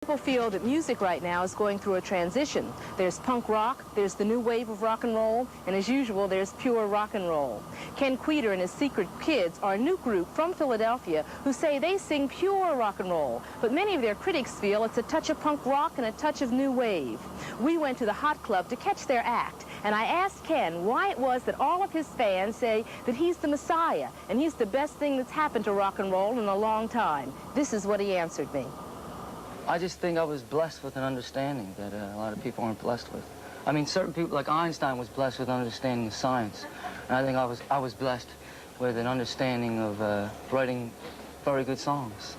People feel that music right now is going through a transition. There's punk rock, there's the new wave of rock and roll, and as usual, there's pure rock and roll. Kenn Kweder and his Secret Kids are a new group from Philadelphia who say they sing pure rock and roll, but many of their critics feel it's a touch of punk rock and a touch of new wave. We went to the Hot Club to catch their act, and I asked Kenn why it was that all of his fans say that he's the Messiah, and he's the best thing that's happened to rock and roll in a long time. This is what he answered me. I just think I was blessed with an understanding that a lot of people aren't blessed with. I mean, certain people, like Einstein, was blessed with understanding of science. And I think I was blessed with an understanding of writing very good songs.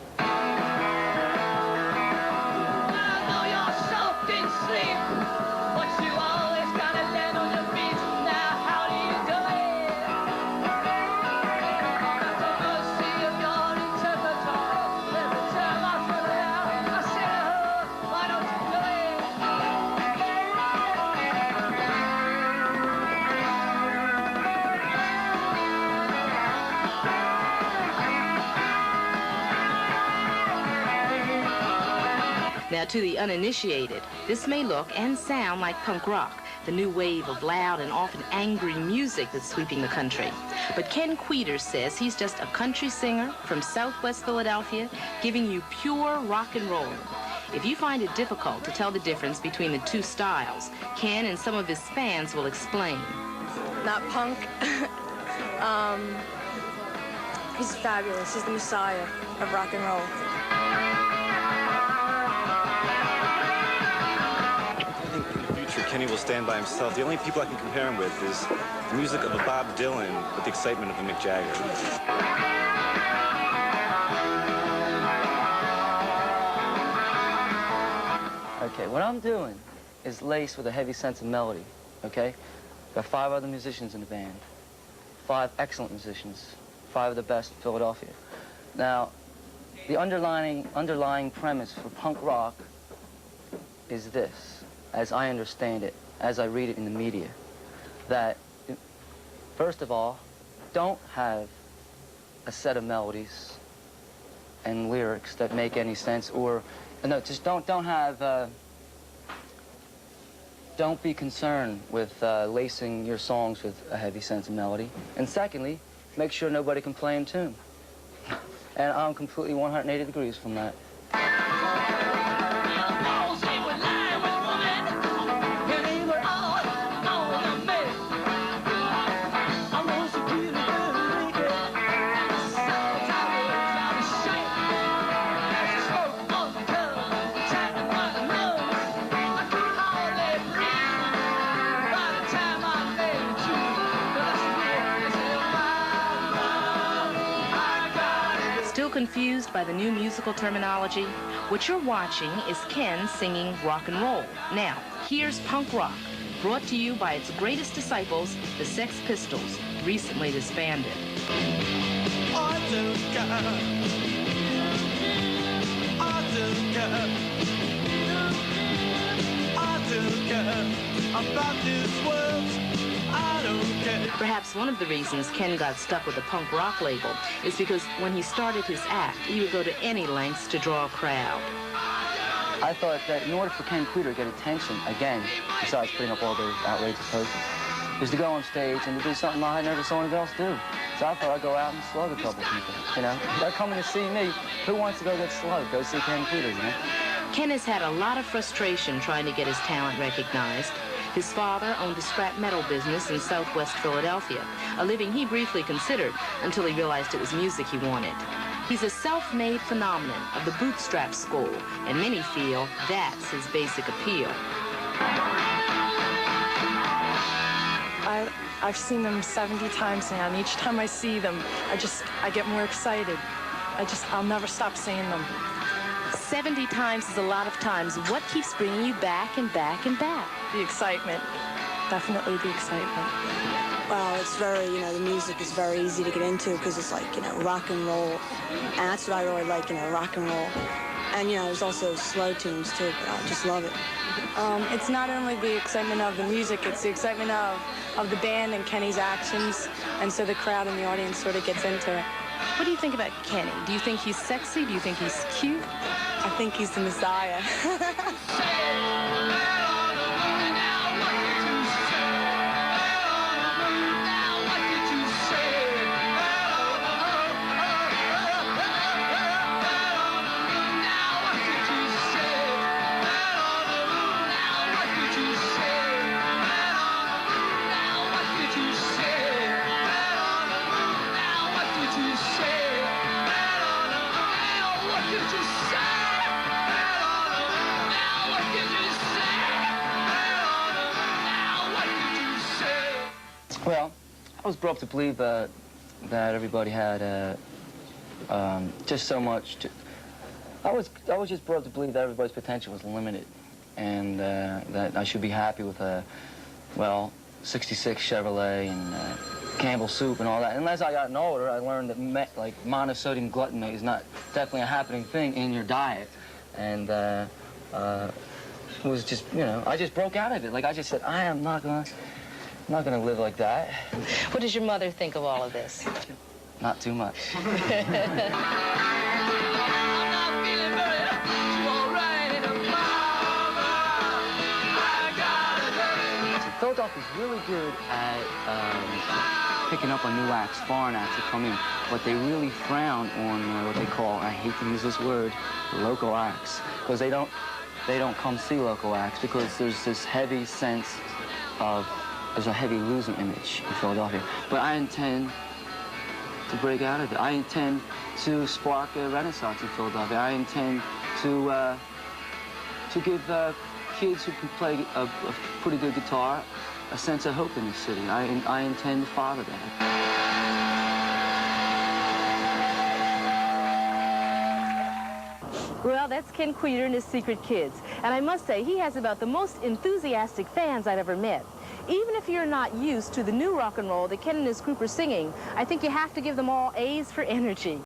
Now, to the uninitiated, this may look and sound like punk rock, the new wave of loud and often angry music that's sweeping the country. But Kenn Kweder says he's just a country singer from Southwest Philadelphia, giving you pure rock and roll. If you find it difficult to tell the difference between the two styles, Kenn and some of his fans will explain. Not punk. He's fabulous. He's the Messiah of rock and roll. Kenny will stand by himself. The only people I can compare him with is the music of a Bob Dylan with the excitement of a Mick Jagger. Okay, what I'm doing is laced with a heavy sense of melody, okay? Got 5 other musicians in the band. 5 excellent musicians. 5 of the best in Philadelphia. Now, the underlying premise for punk rock is this, as I understand it, as I read it in the media, that, first of all, don't have a set of melodies and lyrics that make any sense, or, no, just don't be concerned with lacing your songs with a heavy sense of melody. And secondly, make sure nobody can play in tune. And I'm completely 180 degrees from that. Still confused by the new musical terminology? What you're watching is Kenn singing rock and roll. Now, here's punk rock, brought to you by its greatest disciples, the Sex Pistols, recently disbanded. About this world, I don't care. Perhaps one of the reasons Kenn got stuck with the punk rock label is because when he started his act, he would go to any lengths to draw a crowd. I thought that in order for Kenn Kweder to get attention, again, besides putting up all those outrageous posters, is to go on stage and to do something I had never seen anyone else do. So I thought I'd go out and slug a couple people, you know? They're coming to see me. Who wants to go get slugged? Go see Kenn Kweder, you know? Kenn has had a lot of frustration trying to get his talent recognized. His father owned a scrap metal business in Southwest Philadelphia, a living he briefly considered until he realized it was music he wanted. He's a self-made phenomenon of the bootstrap school, and many feel that's his basic appeal. I've seen them 70 times now, and each time I see them, I get more excited. I'll never stop seeing them. 70 times is a lot of times. What keeps bringing you back and back and back? The excitement. Definitely the excitement. Well, it's very, the music is very easy to get into because it's like, rock and roll. And that's what I really like, rock and roll. And, there's also slow tunes, too, but I just love it. It's not only the excitement of the music, it's the excitement of the band and Kenny's actions, and so the crowd and the audience sort of gets into it. What do you think about Kenny? Do you think he's sexy? Do you think he's cute? I think he's the Messiah. Well, I was brought up to believe that everybody had just so much. I was just brought up to believe that everybody's potential was limited, and that I should be happy with a, well, '66 Chevrolet and Campbell soup and all that. And as I got older, I learned that like monosodium glutamate is not definitely a happening thing in your diet, and it was just, you know, I just broke out of it. Like I just said, I'm not gonna live like that. What does your mother think of all of this? Not too much. Philadelphia's really good at picking up on new acts, foreign acts that come in, but they really frown on what they call, I hate to use this word, local acts, because they don't come see local acts because there's this heavy sense of, there's a heavy loser image in Philadelphia. But I intend to break out of it. I intend to spark a renaissance in Philadelphia. I intend to give kids who can play a pretty good guitar a sense of hope in the city. I intend to father that. Well, that's Kenn Kweder and his Secret Kids. And I must say, he has about the most enthusiastic fans I've ever met. Even if you're not used to the new rock and roll that Kenn and his group are singing, I think you have to give them all A's for energy.